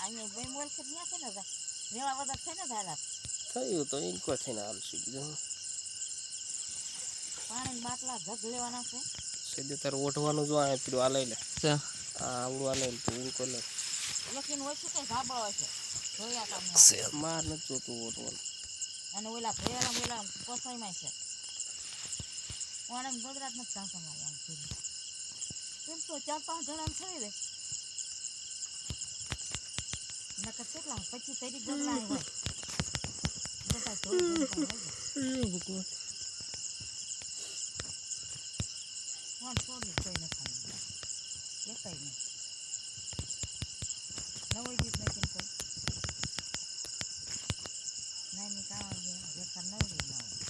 અહીંયા બે મોલ છે ત્યાં છે ને રેવા વધારે છે ને દાદા થયું તો ઇનકો થઈને હાલશું બીજું પાણી બાટલા જગ લેવાના છે સીધે તારે ઓઢવાનું જો આ પીડું આ લઈ લે આ આવડું આ લઈ લે તું ઇનકો લે લખીને હોય છે કે ધાબળો હોય છે જોયા કામ માર નથી જોતું ઓઢવાનું અને ઓલા ભેળા ઓલા પસાઈમાં છે ઓણે ગુજરાત નથી કાંસામાં આમ એમ તો 4-5 જણા થઈ રે નકર કેટલા 25-30 ગોગલા હોય બધા જોઈ ભગવાન કોણ છોડી કોઈ ન ખાઈ એકાઈ નહીં નવઈ દીધ નથી કોઈ નાની કાવા જે રેખા નવરી ના હોય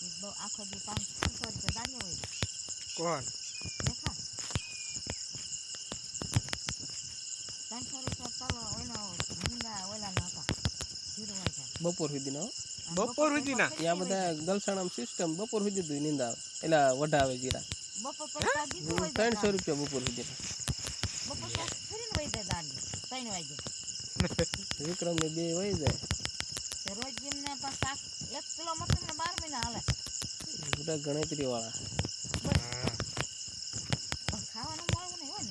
એ બહુ આખો દી 500 રૂપિયા દાંડે હોય કોણ રેખા 300 રૂપિયા ચાલો ઓલા નિંદા ઓલા ના હતા બપોર સુધી ના બપોર સુધી ના ત્યાં બધા ગલસાણામ સિસ્ટમ બપોર સુધી દુઈ નિંદા આવે એલા વઢાવે જીરા બપોર પછી દીધું હોય 300 રૂપિયા બપોર સુધી બપોર ફરીને વહી જાય દાંડી 3 વાગે વિક્રમ ને 2 વહી જાય રોજ જીમને પણ શાક 1 કિલો મટન ને 12 મહિના હાલે બધા ગણતરી વાળા પણ ખાવાનું મળવું નહીં હોય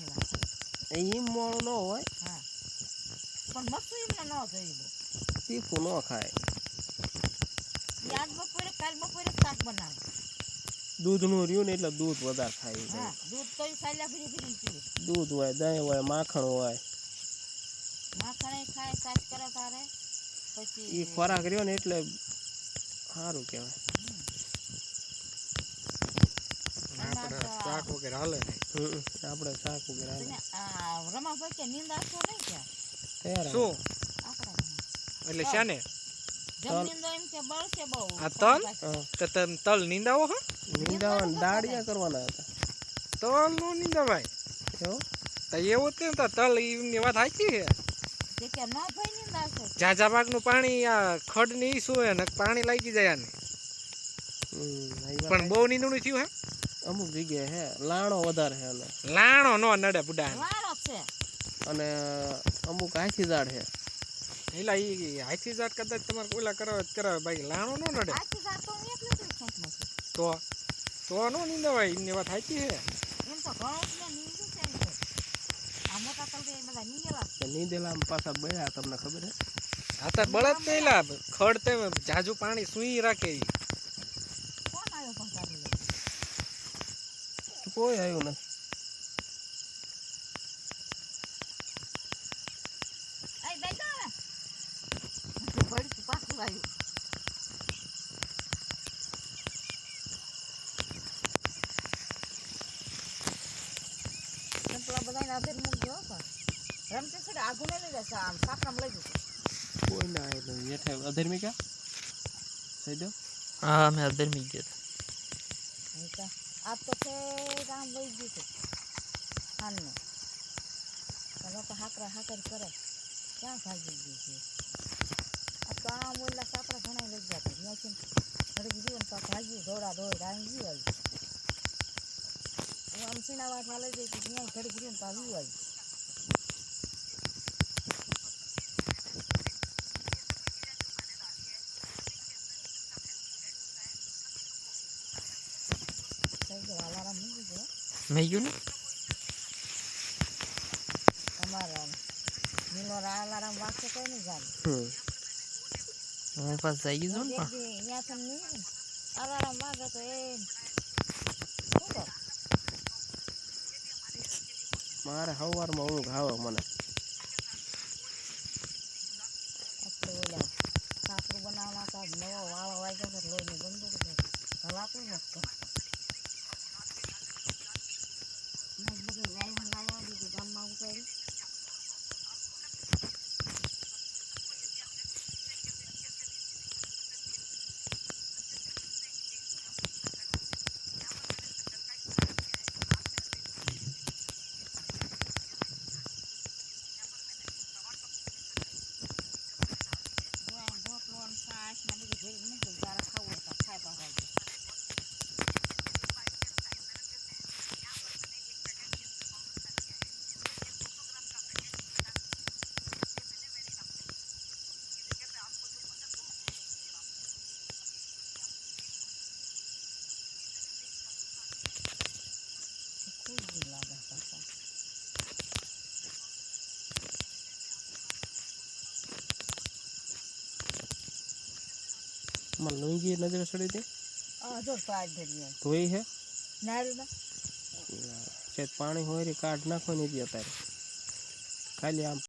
ને એમ મોળું ન હોય હા પણ મસ્ત એમને ન જોઈએ તીખું ન ખાય આજ બપોરે કાલ બપોરે શાક બનાવે દૂધનું રહ્યું ને એટલે દૂધ વધારે ખાય હા દૂધ તો સાલ્યા ફરી ફરી પીવે દૂધ હોય દહીં હોય માખણ હોય માખણ ખાય શાક કરે તારે પછી એ ખોરાક રહ્યો ને એટલે સારું કહેવાય આપણે શાક વગેરે હાલે આપણે શાક વગેરે હાલે રમાભાઈ કે નિંદા છો નહીં કે શું આપણે એટલે શાને જમીન એમ કે બળશે બહુ આ તલ તો તમે તલ નીંદાવો હો નિંદાવાના દાડિયા કરવાના હતા તલ નો નીંદાવાય એવો તો એવું જ તો તલ એમની વાત સાચી છે કે ન ભાઈ નિંદા છે ઝાઝા ભાગનું પાણી આ ખડ ની શું હે ને પાણી લાગી જાય આને પણ બહુ નીંદણું થયું હે અમુક જગ્યાએ હે લાણો વધારે હે અને લાણો નો નડે બુડા વાળો છે અને અમુક હાથી ઝાડ હે એલા ઈ હાથી જાત કદાચ તમારે ઓલા કરાવે બાકી લાણો નો નડે આખી જાત તો એકલું જ ખેંચ નથી તો નો નીંદવાય એમની વાત સાચી છે એમ તો ઘણો ને નીંદું છે એમ તો આ મોટા તલ કે બધા નીંદેલા નીંદેલા પાછા બળ્યા તમને ખબર હે આ તો બળદ પેલા ખડ તે જાજુ પાણી સુઈ રાખે ઈ કોણ આવ્યો પણ કાઢી કોઈ આવ્યું નથી આઈ દઈ દો ને બળી પાછું આવ્યું સંતલા બધાને આધેર મૂકજો પણ રમતે છે આગુ ને લઈ જશે આમ સાકરામ લઈ જશે કોઈ ના આવ્યું હેઠે અધર્મી ક્યાં થઈ દો હા મેં અધર્મી ગયા આ તો છે કામ લઈ ગયું છે હાલને લોકો હાકર કરે ક્યાં ભાગી ગયું છે આ તો આમ ઓલા સાપરા ઘણા લઈ ગયા હતા ત્યાંથી ઘડી ગયું ને તો ભાગ્યું દોડા આવી ગયું હું આમ સીણાવાટમાં લઈ જઈ ત્યાં ઘડી ગયું ને તો આવ્યું આવી અલાર્મ મૂકી દો મેં ગયું ને તમારા નીલો અલાર્મ વાગશે કોઈ નહીં જાણે હું પાસ જઈ ગયું ને પણ અહીંયા તો નહીં અલાર્મ વાગે તો એ શું કર મારે સવારમાં ઊંઘ આવે મને આપણે ઓલા સાકરું બનાવવા હતા નવો વાળો વાગ્યો તો લોહીની બંદૂક હલાતું નથી બધું ગાય હલાવ્યા દીધું ગામમાં ઉતારી તમારે લુંગી નજરે ચડી હતી જો પાડ ધરીએ ધોઈ હે નારું ના છે પાણી હોય રે કાઢ નાખો ને અત્યારે ખાલી આમ